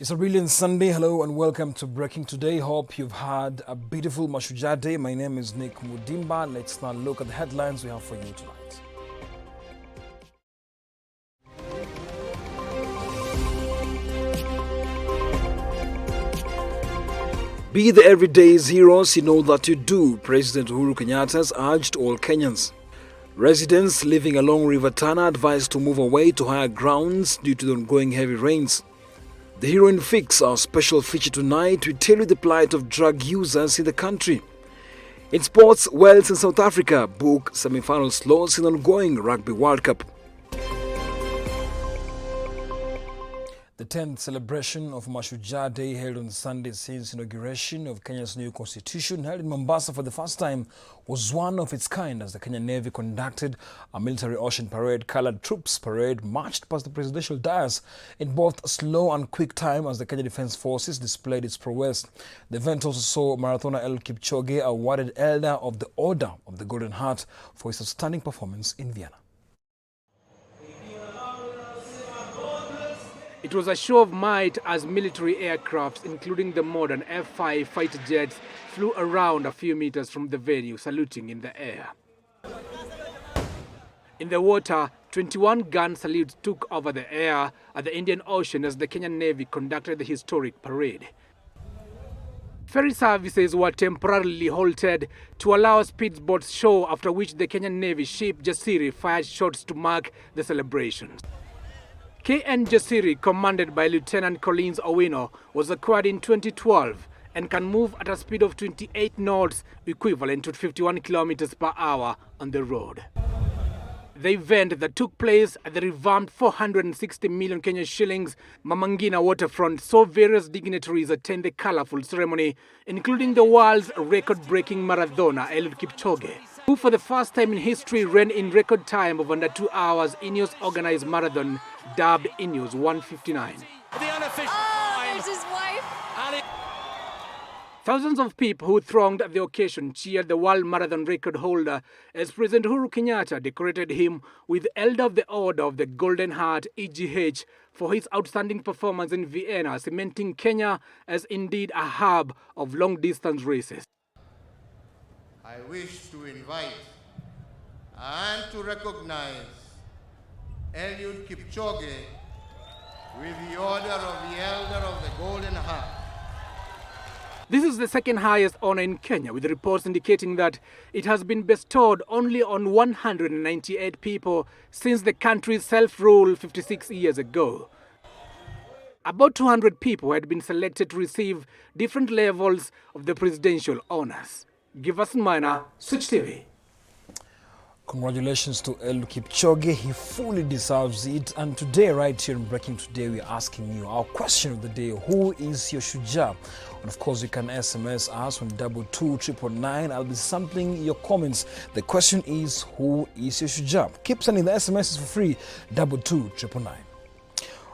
It's a brilliant Sunday. Hello and welcome to Breaking Today. Hope you've had a beautiful Mashujaa day. My name is Nick Mudimba. Let's now look at the headlines we have for you tonight. Be the everyday's heroes you know that you do, President Uhuru Kenyatta has urged all Kenyans. Residents living along River Tana advised to move away to higher grounds due to the ongoing heavy rains. The Heroin Fix, our special feature tonight, we tell you the plight of drug users in the country. In sports, Wales and South Africa book semi-final slots in ongoing Rugby World Cup. The 10th celebration of Mashujaa Day, held on Sunday since inauguration of Kenya's new constitution, held in Mombasa for the first time, was one of its kind as the Kenyan Navy conducted a military ocean parade. Colored troops parade marched past the presidential dais in both slow and quick time as the Kenya Defence Forces displayed its prowess. The event also saw marathoner Eliud Kipchoge awarded Elder of the Order of the Golden Heart for his outstanding performance in Vienna. It was a show of might as military aircrafts, including the modern F-5 fighter jets, flew around a few meters from the venue, saluting in the air. In the water, 21 gun salutes took over the air at the Indian Ocean as the Kenyan Navy conducted the historic parade. Ferry services were temporarily halted to allow speedboats show, after which the Kenyan Navy ship Jasiri fired shots to mark the celebrations. KN Jasiri, commanded by Lieutenant Collins Owino, was acquired in 2012 and can move at a speed of 28 knots, equivalent to 51 kilometers per hour on the road. The event that took place at the revamped 460 million Kenyan shillings Mamangina waterfront saw various dignitaries attend the colorful ceremony, including the world's record-breaking marathoner Eliud Kipchoge, who for the first time in history ran in record time of under 2 hours Ineos organized marathon dubbed Ineos 159. There's his wife. Thousands of people who thronged at the occasion cheered the world marathon record holder as President Uhuru Kenyatta decorated him with Elder of the Order of the Golden Heart (EGH) for his outstanding performance in Vienna, cementing Kenya as indeed a hub of long-distance races. I wish to invite and to recognize Eliud Kipchoge with the Order of the Elder of the Golden Heart. This is the second highest honor in Kenya, with reports indicating that it has been bestowed only on 198 people since the country's self-rule 56 years ago. About 200 people had been selected to receive different levels of the presidential honors. Give us Minor, Switch TV. Congratulations to Eliud Kipchoge. He fully deserves it. And today, right here in Breaking Today, we're asking you our question of the day: who is your Shujaa? And of course, you can SMS us on 22999. I'll be sampling your comments. The question is, who is your Shujaa? Keep sending the SMSs for free, 22999.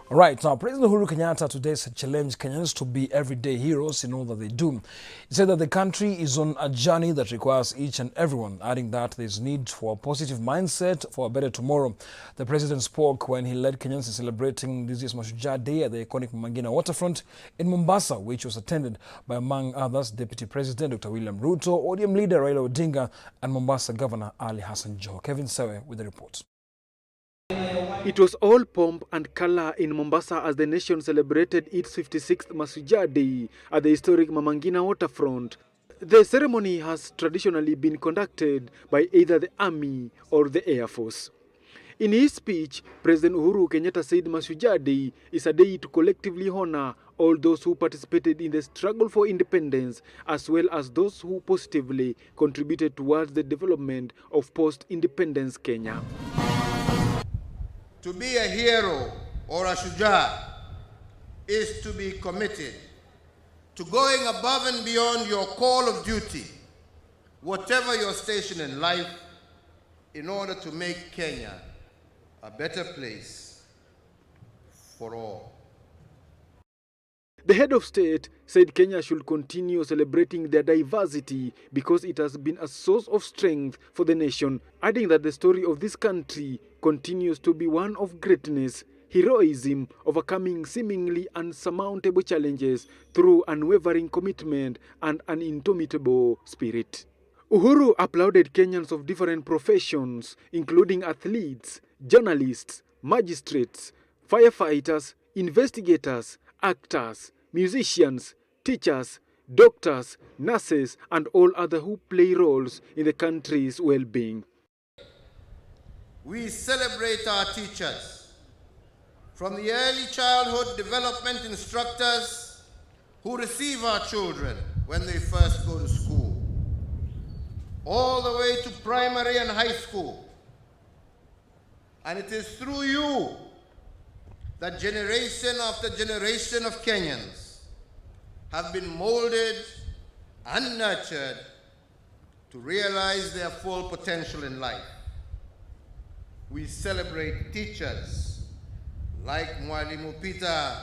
All right, now President Uhuru Kenyatta today has challenged Kenyans to be everyday heroes in all that they do. He said that the country is on a journey that requires each and everyone, adding that there is need for a positive mindset for a better tomorrow. The president spoke when he led Kenyans in celebrating this year's Mashujaa Day at the iconic Mamangina waterfront in Mombasa, which was attended by, among others, Deputy President Dr. William Ruto, ODM leader Raila Odinga, and Mombasa Governor Ali Hassan Joho. Kevin Sewe with the report. It was all pomp and color in Mombasa as the nation celebrated its 56th Mashujaa Day at the historic Mamangina waterfront. The ceremony has traditionally been conducted by either the Army or the Air Force. In his speech, President Uhuru Kenyatta said Mashujaa Day is a day to collectively honor all those who participated in the struggle for independence, as well as those who positively contributed towards the development of post-independence Kenya. To be a hero or a Shujaa is to be committed to going above and beyond your call of duty, whatever your station in life, in order to make Kenya a better place for all. The head of state said Kenya should continue celebrating their diversity because it has been a source of strength for the nation, adding that the story of this country continues to be one of greatness, heroism, overcoming seemingly unsurmountable challenges through unwavering commitment and an indomitable spirit. Uhuru applauded Kenyans of different professions, including athletes, journalists, magistrates, firefighters, investigators, actors, musicians, teachers, doctors, nurses, and all others who play roles in the country's well-being. We celebrate our teachers, from the early childhood development instructors who receive our children when they first go to school, all the way to primary and high school. And it is through you that generation after generation of Kenyans have been molded and nurtured to realize their full potential in life. We celebrate teachers like Mwalimu Peter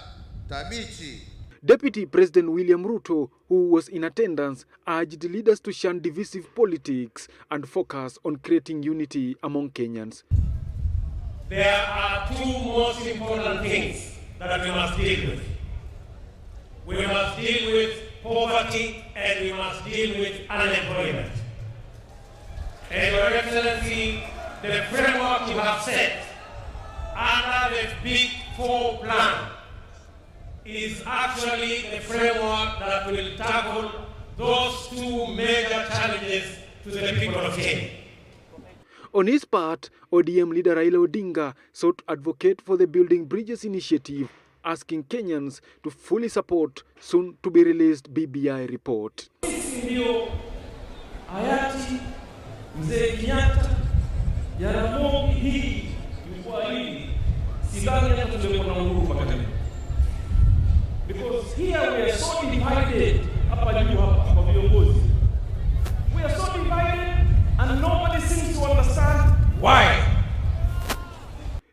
Tabichi. Deputy President William Ruto, who was in attendance, urged leaders to shun divisive politics and focus on creating unity among Kenyans. There are two most important things that we must deal with. We must deal with poverty and we must deal with unemployment. And Your Excellency, the framework you have set under the Big Four plan is actually the framework that will tackle those two major challenges to the people of Kenya. On his part, ODM leader Raila Odinga sought to advocate for the Building Bridges initiative, asking Kenyans to fully support soon to be released BBI report. Ndio hayati mzee Kenyatta Jaramogi hii ilikuwa hivi, sidhani hata tungekuwa na uhuru mpaka leo. Because here we are so divided hapa juu hapa kwa viongozi. We are so divided and nobody seems to understand why.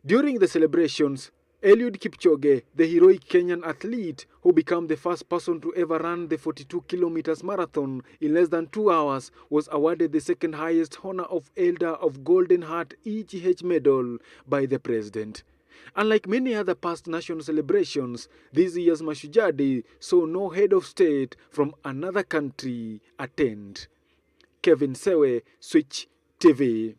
During the celebrations, Eliud Kipchoge, the heroic Kenyan athlete who became the first person to ever run the 42 kilometers marathon in less than 2 hours, was awarded the second highest honor of Elder of Golden Heart EGH medal by the president. Unlike many other past national celebrations, this year's Mashujaa Day saw no head of state from another country attend. Kevin Sewe, Switch TV.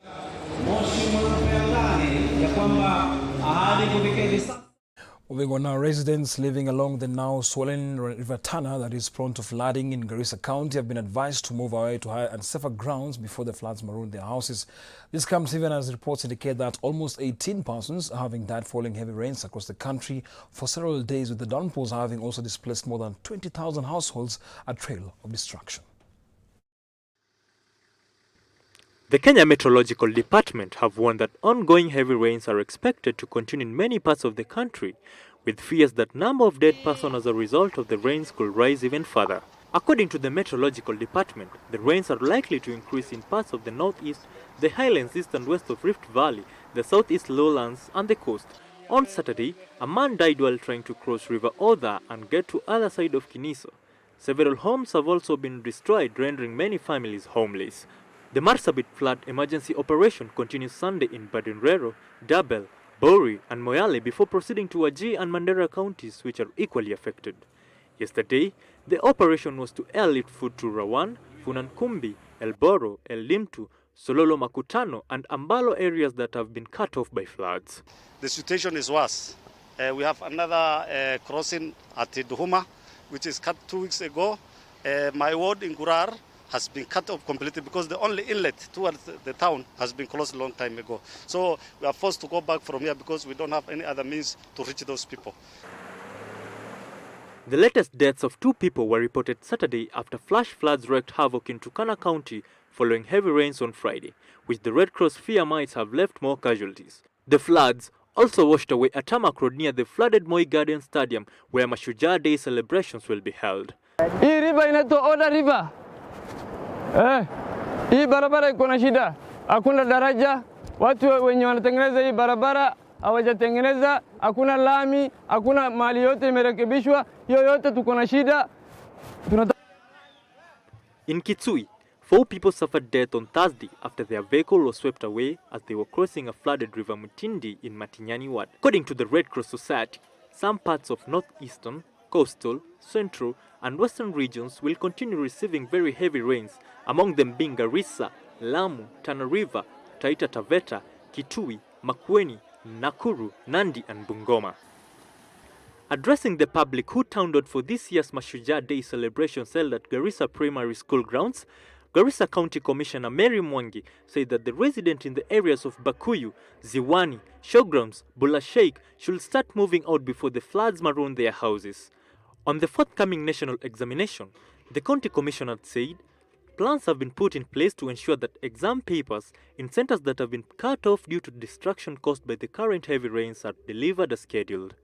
Moving on now, residents living along the now swollen River Tana that is prone to flooding in Garissa County have been advised to move away to higher and safer grounds before the floods maroon their houses. This comes even as reports indicate that almost 18 persons are having died following heavy rains across the country for several days, with the downpours having also displaced more than 20,000 households, a trail of destruction. The Kenya Meteorological Department have warned that ongoing heavy rains are expected to continue in many parts of the country, with fears that number of dead persons as a result of the rains could rise even further. According to the Meteorological Department, the rains are likely to increase in parts of the northeast, the highlands east and west of Rift Valley, the southeast lowlands and the coast. On Saturday, a man died while trying to cross River Odha and get to other side of Kiniso. Several homes have also been destroyed, rendering many families homeless. The Marsabit flood emergency operation continues Sunday in Badinrero, Dabel, Bori and Moyale before proceeding to Wajir and Mandera counties, which are equally affected. Yesterday, the operation was to airlift food to Rawan, Funankumbi, El Boro, El Limtu, Sololo Makutano and Ambalo areas that have been cut off by floods. The situation is worse. We have another crossing at Duhuma, which is cut 2 weeks ago. My ward in Gurar has been cut off completely because the only inlet towards the town has been closed a long time ago. So we are forced to go back from here because we don't have any other means to reach those people. The latest deaths of 2 people were reported Saturday after flash floods wreaked havoc in Turkana County following heavy rains on Friday, which the Red Cross fear might have left more casualties. The floods also washed away a tarmac road near the flooded Moi Garden Stadium, where Mashujaa Day celebrations will be held. Hii river inaitwa Oda River. Hii barabara iko na shida. Hakuna daraja. Watu wenye wanatengeneza hii barabara hawajatengeneza, hakuna lami, hakuna mali yote imerekebishwa. Hiyo yote tuko na shida. In Kitsui, 4 people suffered death on Thursday after their vehicle was swept away as they were crossing a flooded river Mutindi in Matinyani Ward. According to the Red Cross Society, some parts of northeastern, coastal, central and western regions will continue receiving very heavy rains, among them being Garissa, Lamu, Tana River, Taita Taveta, Kitui, Makueni, Nakuru, Nandi and Bungoma. Addressing the public who turned out for this year's Mashujaa Day celebrations held at Garissa Primary School grounds, Garissa County Commissioner Mary Mwangi said that the residents in the areas of Bakuyu, Ziwani, Showgrounds, Bula Sheikh should start moving out before the floods maroon their houses. On the forthcoming national examination, the County Commissioner said plans have been put in place to ensure that exam papers in centers that have been cut off due to destruction caused by the current heavy rains are delivered as scheduled.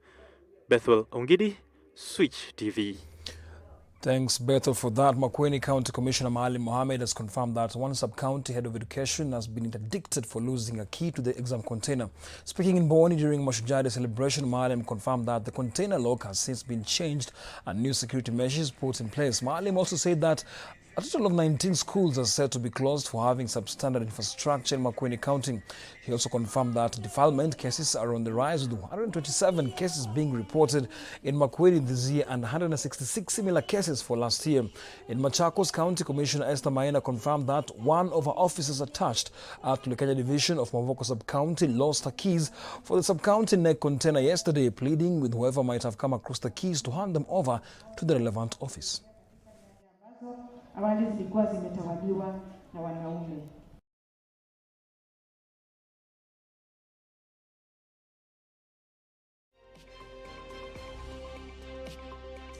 Bethel Ongidi, Switch TV. Thanks, Bethel, for that. Makueni County Commissioner Maalim Mohamed has confirmed that one sub-county head of education has been interdicted for losing a key to the exam container. Speaking in Boni during Mashujaa Day celebration, Maalim confirmed that the container lock has since been changed and new security measures put in place. Maalim also said that a total of 19 schools are said to be closed for having substandard infrastructure in Makueni County. He also confirmed that defilement cases are on the rise, with 127 cases being reported in Makueni this year and 166 similar cases for last year. In Machakos, County Commissioner Esther Maina confirmed that one of her officers attached to the Kenya Division of Mavoko Sub-County lost her keys for the sub-county neck container yesterday, pleading with whoever might have come across the keys to hand them over to the relevant office. Awali zilikuwa zimetawaliwa na wanaume.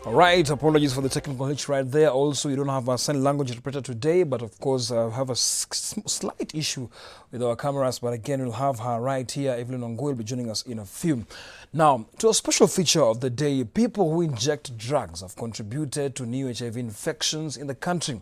All right, apologies for the technical glitch right there. Also, you don't have a sign language interpreter today, but of course, have a slight issue with our cameras. But again, we'll have her right here. Evelyn Ongo will be joining us in a few. Now, to a special feature of the day, people who inject drugs have contributed to new HIV infections in the country.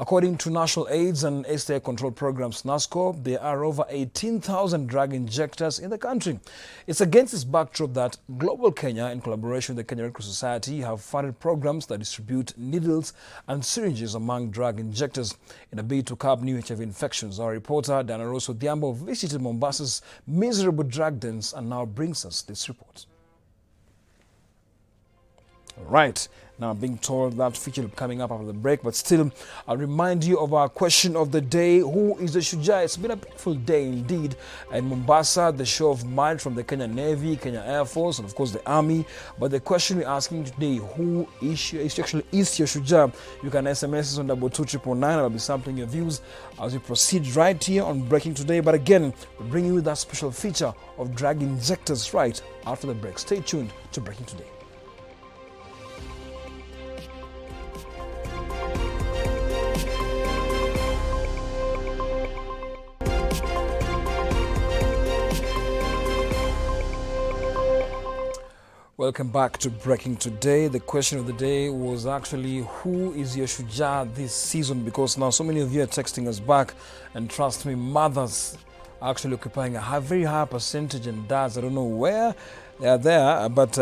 According to National AIDS and STI Control Programs, NASCO, there are over 18,000 drug injectors in the country. It's against this backdrop that Global Kenya, in collaboration with the Kenya Red Cross Society, have funded programs that distribute needles and syringes among drug injectors in a bid to curb new HIV infections. Our reporter, Dana Rosso Diambo, visited Mombasa's miserable drug dens and now brings us this report. Right. Now, I'm being told that feature will be coming up after the break, but still, I'll remind you of our question of the day. Who is the Shujaa? It's been a beautiful day indeed in Mombasa, the show of might from the Kenya Navy, Kenya Air Force, and of course the Army. But the question we're asking today, who is your Shujaa? You can SMS us on 22999. I'll be sampling your views as we proceed right here on Breaking Today. But again, we're bringing you that special feature of drug injectors right after the break. Stay tuned to Breaking Today. Welcome back to Breaking Today. The question of the day was actually, who is your Shujaa this season? Because now so many of you are texting us back, and trust me, mothers are actually occupying a very high percentage, and dads, I don't know where they are there, but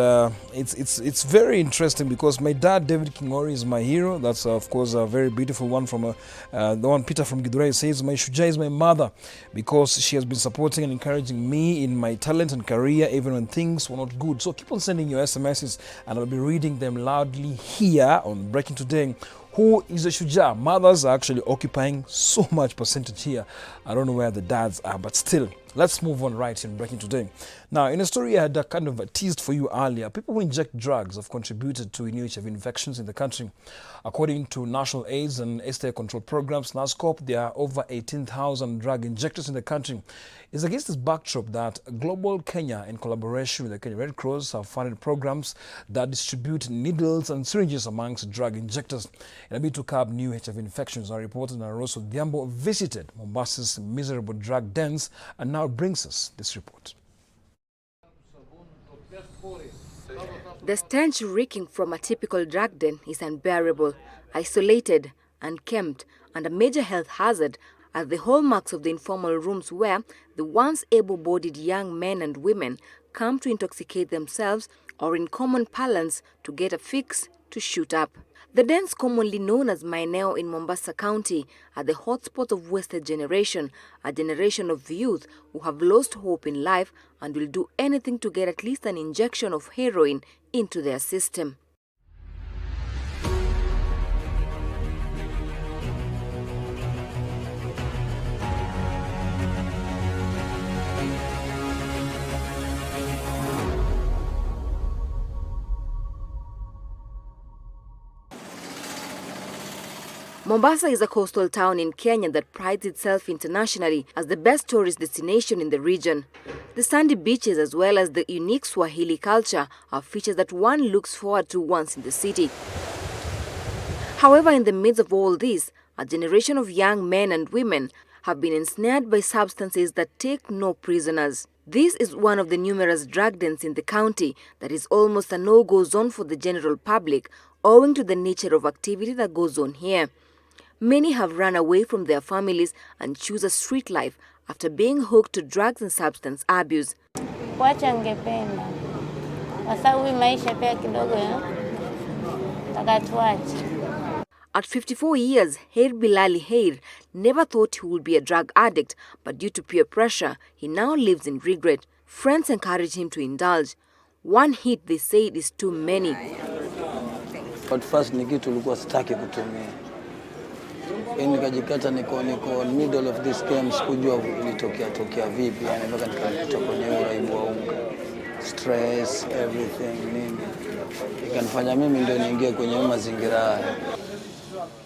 it's very interesting because my dad, David Kingori, is my hero. That's of course a very beautiful one from the one Peter from Gidurei says, my Shujaa is my mother because she has been supporting and encouraging me in my talent and career even when things were not good. So keep on sending your SMSs and I'll be reading them loudly here on Breaking Today. Who is a Shujaa? Mothers are actually occupying so much percentage here. I don't know where the dads are, but still, let's move on right in Breaking Today. Now, in a story I had kind of teased for you earlier, people who inject drugs have contributed to new HIV infections in the country. According to National AIDS and STI Control Programs, NASCOP, there are over 18,000 drug injectors in the country. It's against this backdrop that Global Kenya, in collaboration with the Kenya Red Cross, have funded programs that distribute needles and syringes amongst drug injectors in a bid to curb new HIV infections. Our reporter Naroso Diambo visited Mombasa's miserable drug dens and now brings us this report. The stench reeking from a typical drug den is unbearable, isolated, unkempt, and a major health hazard are the hallmarks of the informal rooms where the once able-bodied young men and women come to intoxicate themselves or, in common parlance, to get a fix to shoot up. The dens, commonly known as maeneo in Mombasa County, are the hotspot of wasted generation, a generation of youth who have lost hope in life and will do anything to get at least an injection of heroin into their system. Mombasa is a coastal town in Kenya that prides itself internationally as the best tourist destination in the region. The sandy beaches as well as the unique Swahili culture are features that one looks forward to once in the city. However, in the midst of all this, a generation of young men and women have been ensnared by substances that take no prisoners. This is one of the numerous drug dens in the county that is almost a no-go zone for the general public, owing to the nature of activity that goes on here. Many have run away from their families and choose a street life after being hooked to drugs and substance abuse. Wacha ngependa. Kwa sababu maisha pia kidogo takatuache. At 54 years, Heir Bilali Heir never thought he would be a drug addict, but due to peer pressure, he now lives in regret. Friends encourage him to indulge. One hit, they say, is too many. But first ni kitu ulikuwa sitaki kutumia. Nikajikata niko middle of this game, sikujua ilitokea vipi, yani mpaka nikajikuta kwenye uraibu wa unga. Stress, everything, nini. Ikanifanya mimi ndio niingie kwenye mazingira haya.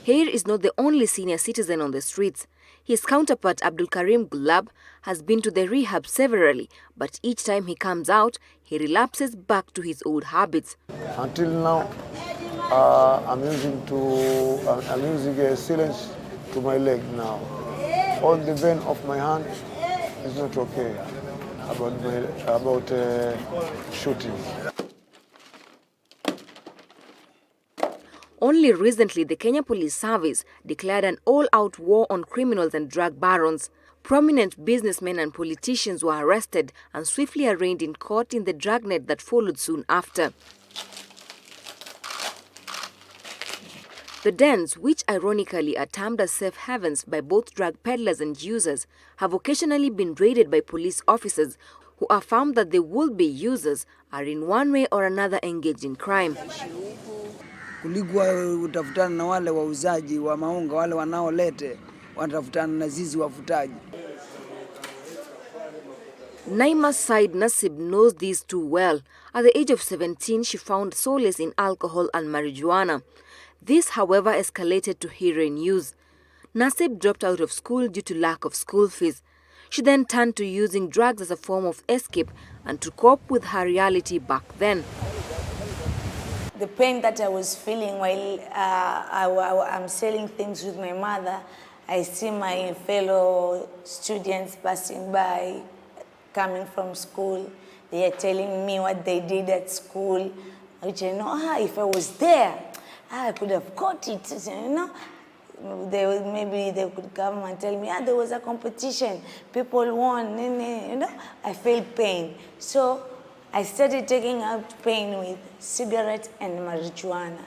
Heir is not the only senior citizen on the streets. His counterpart Abdul Karim Gulab has been to the rehab severally, but each time he comes out, he relapses back to his old habits. Until now, I'm using a syringe to my leg now. All the vein of my hand is not okay about shooting. Only recently, the Kenya Police Service declared an all-out war on criminals and drug barons. Prominent businessmen and politicians were arrested and swiftly arraigned in court in the dragnet that followed soon after. The dens, which ironically are termed as safe havens by both drug peddlers and users, have occasionally been raided by police officers who have found that the would-be users are in one way or another engaged in crime. Kuligwa utafutana na wale wauzaji wa maunga, wale wanaolete wanatafutana na zizi wafutaji. Naima's side Nasib knows these too well. At the age of 17, she found solace in alcohol and marijuana. This, however, escalated to heroin use. Nasib dropped out of school due to lack of school fees. She then turned to using drugs as a form of escape and to cope with her reality back then. The pain that I was feeling while I'm selling things with my mother, I see my fellow students passing by, coming from school. They are telling me what they did at school, which I know, if I was there, I could have caught it, you know. Maybe they could come and tell me, there was a competition, people won, you know. I felt pain. So I started taking out pain with cigarettes and marijuana.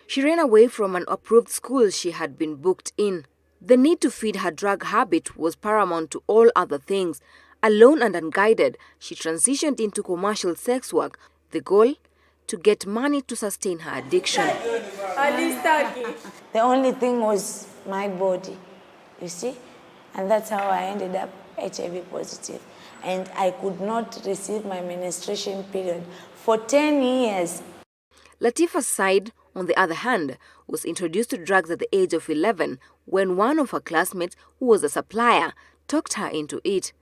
She ran away from an approved school she had been booked in. The need to feed her drug habit was paramount to all other things. Alone and unguided, she transitioned into commercial sex work. The goal? To get money to sustain her addiction. The only thing was my body, you see? And that's how I ended up HIV positive. And I could not receive my menstruation period for 10 years. Latifa's side, on the other hand, was introduced to drugs at the age of 11 when one of her classmates, who was a supplier, talked her into it.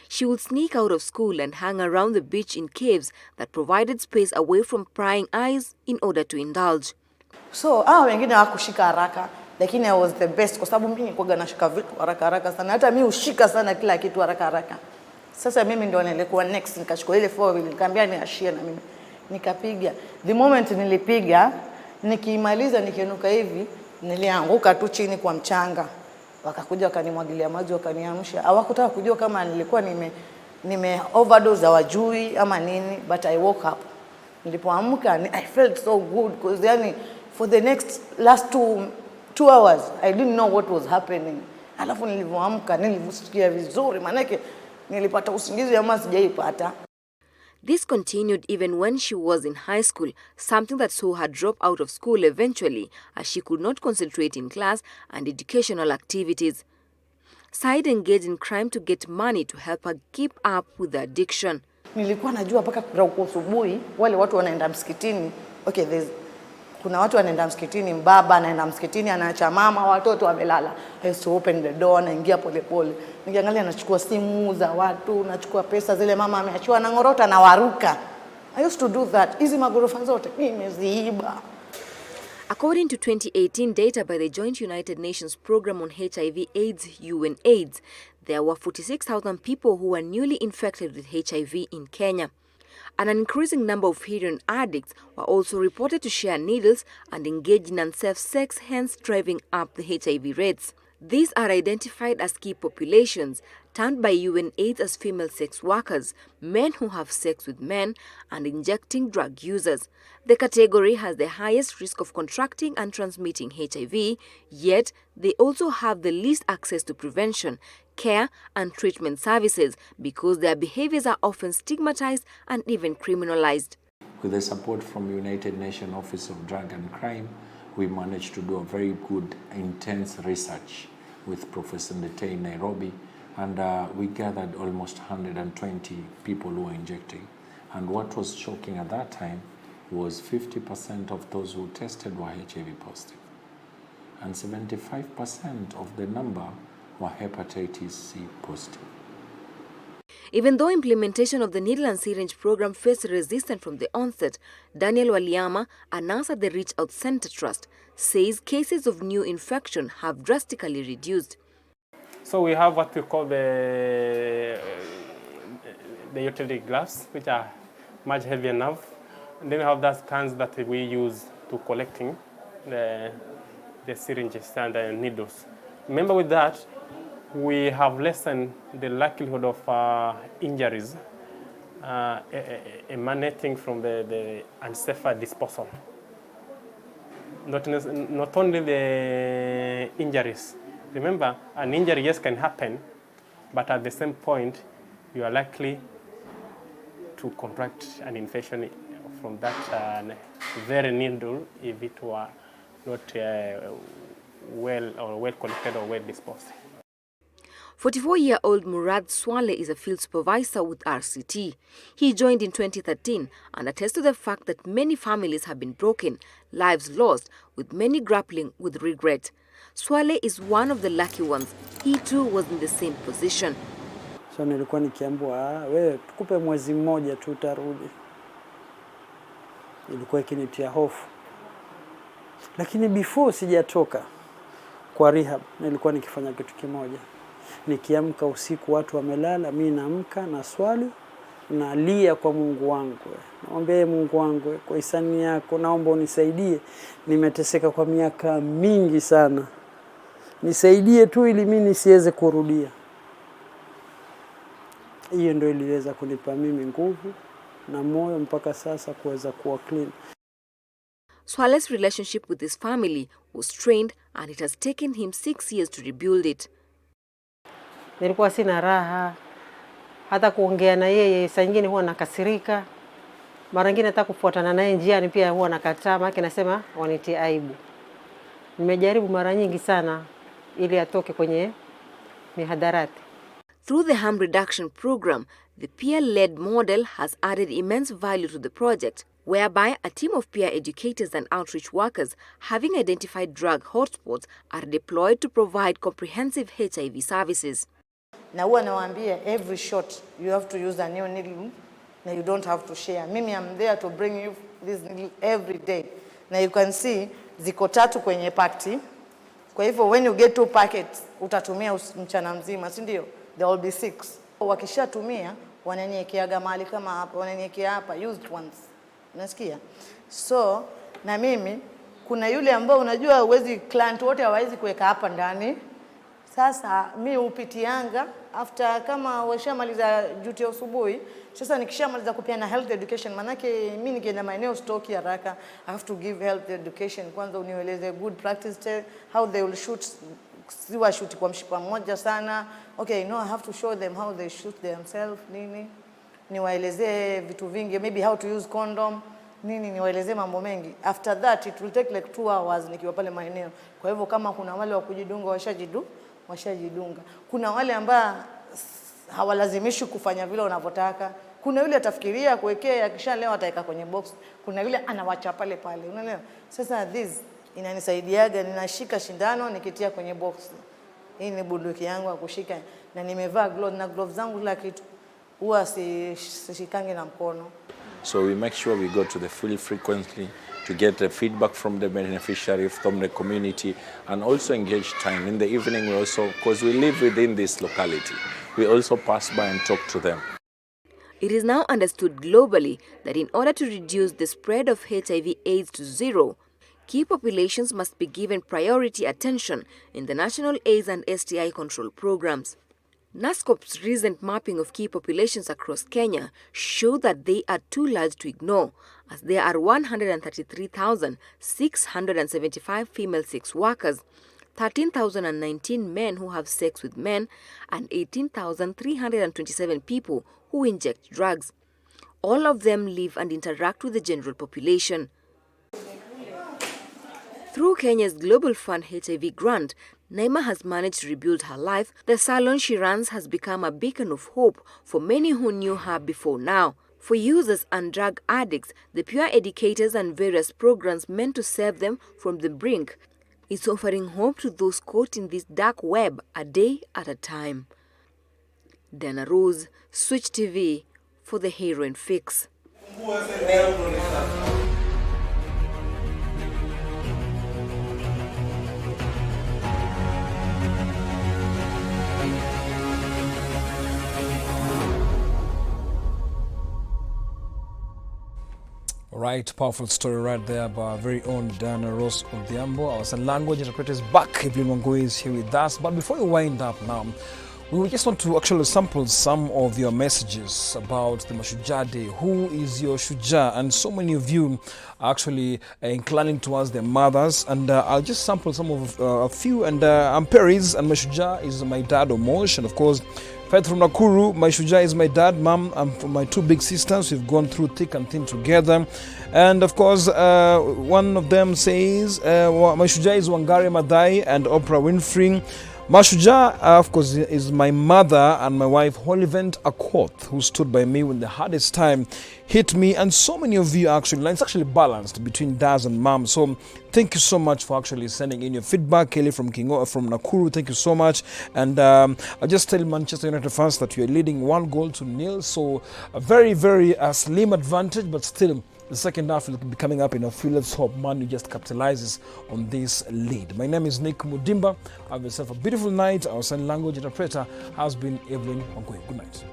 She would sneak out of school and hang around the beach in caves that provided space away from prying eyes in order to indulge. So, wengine hawakushika haraka, lakini I was the best kwa sababu mimi nilikuwa nashika vitu haraka sana. Hata mimi ushika sana kila kitu haraka. Sasa mimi ndio nilikuwa next, nikachukua ile 4 wheel, nikamwambia niashie na mimi. Nikapiga. The moment nilipiga, nikimaliza nikiinuka hivi, nilianguka tu chini kwa mchanga. Wakakuja wakanimwagilia maji wakaniamsha. Hawakutaka kujua kama nilikuwa nime overdose hawajui ama nini, but I woke up. Nilipoamka, I felt so good because yani for the last two hours I didn't know what was happening. Alafu nilipoamka nilisikia vizuri, manake nilipata usingizi ama sijaipata. This continued even when she was in high school, something that saw her drop out of school eventually as she could not concentrate in class and educational activities. Said engaged in crime to get money to help her keep up with the addiction. Nilikuwa najua paka kwa asubuhi wale watu wanaenda msikitini. Okay, kuna watu wanaenda msikitini, baba anaenda msikitini anaacha mama watoto wamelala. I used to open the door, naingia pole pole. Nikiangalia nachukua simu za watu, nachukua pesa zile mama ameachiwa na ngorota na waruka. I used to do that. Hizi magorofa zote nimeziiba. According to 2018 data by the Joint United Nations Program on HIV/AIDS (UNAIDS), there were 46,000 people who were newly infected with HIV in Kenya. And an increasing number of heroin addicts were also reported to share needles and engage in unsafe sex, hence driving up the HIV rates. These are identified as key populations, termed by UNAIDS as female sex workers, men who have sex with men, and injecting drug users. The category has the highest risk of contracting and transmitting HIV, yet they also have the least access to prevention, care, and treatment services because their behaviors are often stigmatized and even criminalized. With the support from United Nations Office of Drug and Crime, we managed to do a very good, intense research with Professor Ndete in Nairobi, and we gathered almost 120 people who were injecting. And what was shocking at that time was 50% of those who tested were HIV positive, and 75% of the number were hepatitis C positive. Even though implementation of the needle and syringe program faced resistance from the onset, Daniel Waliama, a nurse at the Reach Out Center Trust, says cases of new infection have drastically reduced. So we have what we call the utility gloves, which are much heavier enough. And then we have those cans that we use to collecting the syringes and the needles. Remember, with that, we have lessened the likelihood of injuries emanating from the unsafe disposal. Not only the injuries. Remember, an injury, yes, can happen, but at the same point, you are likely to contract an infection from that very needle if it were not well collected or well disposed. 44-year-old Murads Swale is a field supervisor with RCT. He joined in 2013 and attests to the fact that many families have been broken, lives lost, with many grappling with regret. Swale is one of the lucky ones. He too was in the same position. So nilikuwa nikiambiwa, wewe tukupe mwezi mmoja tu utarudi. Ilikuwa ikinitia hofu. Lakini before sijatoka kwa rehab, nilikuwa nikifanya kitu kimoja. Nikiamka usiku watu wamelala, mimi naamka na swali nalia kwa Mungu wangu. Naomba Mungu wangu kwa hisani yako naomba unisaidie. Nimeteseka kwa miaka mingi sana. Nisaidie tu ili mimi nisiweze kurudia. Hiyo ndio iliweza kunipa mimi nguvu na moyo mpaka sasa kuweza kuwa clean. Swale's relationship with his family was strained and it has taken him 6 years to rebuild it. Nilikuwa sina raha, hata kuongea na yeye saa nyingine huwa nakasirika. Mara nyingine hata kufuatana naye njiani pia huwa nakataa, maana nasema wanitia aibu. Nimejaribu mara nyingi sana ili atoke kwenye mihadarati. Through the harm reduction program, the peer-led model has added immense value to the project, whereby a team of peer educators and outreach workers, having identified drug hotspots, are deployed to provide comprehensive HIV services. Na huwa nawaambia every shot you have to use a new needle na you don't have to share. Mimi I'm there to bring you this needle every day. Na you can see ziko 3 kwenye pakti. Kwa hivyo when you get 2 packets utatumia mchana mzima, si ndio? There will be 6. Wakishatumia wananiwekeaga mahali kama hapa, wananiwekea hapa used ones. Unasikia? So na mimi kuna yule ambao unajua uwezi client wote hawawezi kuweka hapa ndani. Sasa mimi upitianga after kama washamaliza duty ya asubuhi, sasa nikishamaliza kupeana health education, manake mimi nikienda maeneo stoki haraka, I have to give health education. Kwanza unieleze good practice, how they will shoot, siwa shoot kwa mshipa mmoja sana. Okay, I have to show them how they shoot themselves, nini. Niwaelezee vitu vingi, maybe how to use condom, nini, niwaelezee mambo mengi. After that, it will take like 2 hours nikiwa pale maeneo. Kwa hivyo kama kuna wale wa kujidunga washajidunga. Kuna wale ambao hawalazimishi kufanya vile unavyotaka. Kuna yule atafikiria kuwekea kisha leo ataweka kwenye box. Kuna yule anawacha pale pale. Unaelewa? Sasa this inanisaidiaga, ninashika shindano nikitia kwenye box. Hii ni bunduki yangu ya kushika na nimevaa gloves na gloves zangu kila kitu. Huwa sishikangi na mkono. So we make sure we go to the field frequently to get the feedback from the beneficiary, from the community, and also engage time. In the evening we also, because we live within this locality, we also pass by and talk to them. It is now understood globally that in order to reduce the spread of HIV/AIDS to zero, key populations must be given priority attention in the national AIDS and STI control programs. NASCOP's recent mapping of key populations across Kenya show that they are too large to ignore, as there are 133,675 female sex workers, 13,019 men who have sex with men, and 18,327 people who inject drugs. All of them live and interact with the general population. Through Kenya's Global Fund HIV grant, Naima has managed to rebuild her life. The salon she runs has become a beacon of hope for many who knew her before now. For users and drug addicts, the Pure Educators and various programs meant to save them from the brink is offering hope to those caught in this dark web a day at a time. Dana Rose, Switch TV for the Heroin Fix. Right, powerful story right there by our very own Dana Rose Odhiambo. Our sign language interpreter is back. Evelyn Wangui is here with us. But before we wind up now, we just want to actually sample some of your messages about the Mashujaa Day. Who is your Shujaa? And so many of you are actually inclining towards their mothers. And I'll just sample some of a few. And I'm Perry's, and Mashujaa is my dad, Omosh. And of course, Fed from Nakuru, my Shujaa is my dad, mom, and for my two big sisters. We've gone through thick and thin together. And of course, one of them says, my Shujaa is Wangari Maathai and Oprah Winfrey. My Shujaa, of course, is my mother and my wife, Holivent Akoth, who stood by me when the hardest time hit me. And so many of you actually, it's actually balanced between dads and mom. So thank you so much for actually sending in your feedback. Kelly from Nakuru, thank you so much. And I'll just tell Manchester United fans that you're leading 1-0. So a very, very slim advantage, but still the second half will be coming up in a few. Let's hope Manu just capitalizes on this lead. My name is Nick Mudimba. Have yourself a beautiful night. Our sign language interpreter has been Evelyn Wangui. Good night.